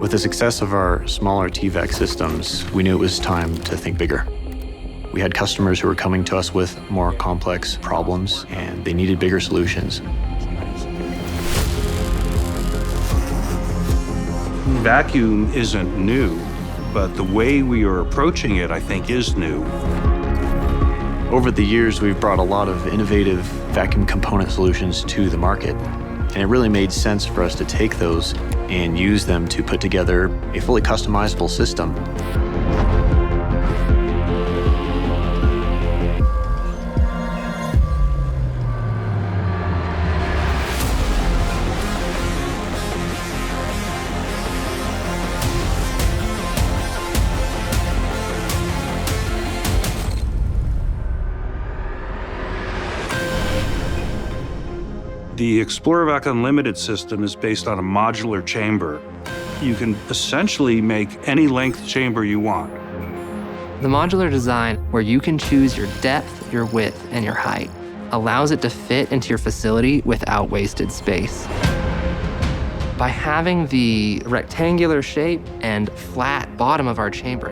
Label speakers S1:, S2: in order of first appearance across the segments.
S1: With the success of our smaller TVAC systems, we knew it was time to think bigger. We had customers who were coming to us with more complex problems, and they needed bigger solutions.
S2: Vacuum isn't new, but the way we are approaching it, I think, is new.
S1: Over the years, we've brought a lot of innovative vacuum component solutions to the market, and it really made sense for us to take those and use them to put together a fully customizable system.
S2: The ExplorerVac Unlimited system is based on a modular chamber. You can essentially make any length chamber you want.
S3: The modular design, where you can choose your depth, your width, and your height, allows it to fit into your facility without wasted space. By having the rectangular shape and flat bottom of our chamber,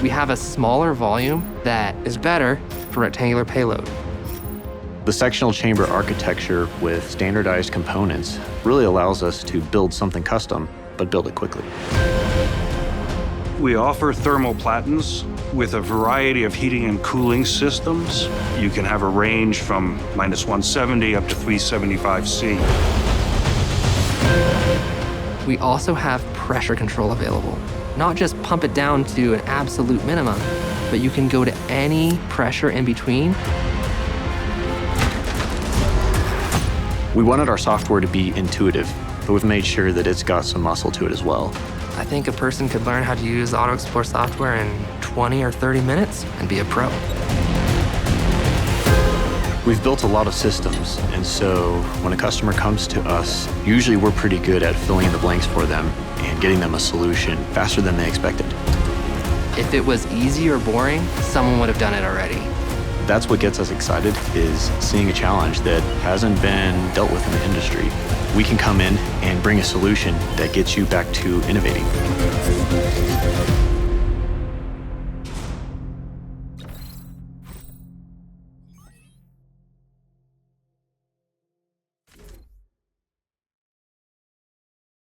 S3: we have a smaller volume that is better for rectangular payload.
S1: The sectional chamber architecture with standardized components really allows us to build something custom, but build it quickly.
S2: We offer thermal platens with a variety of heating and cooling systems. You can have a range from -170 up to 375 C.
S3: We also have pressure control available. Not just pump it down to an absolute minimum, but you can go to any pressure in between.
S1: We wanted our software to be intuitive, but we've made sure that it's got some muscle to it as well.
S3: I think a person could learn how to use AutoExplore software in 20 or 30 minutes and be a pro.
S1: We've built a lot of systems, and so when a customer comes to us, usually we're pretty good at filling in the blanks for them and getting them a solution faster than they expected.
S3: If it was easy or boring, someone would have done it already.
S1: That's what gets us excited, is seeing a challenge that hasn't been dealt with in the industry. We can come in and bring a solution that gets you back to innovating.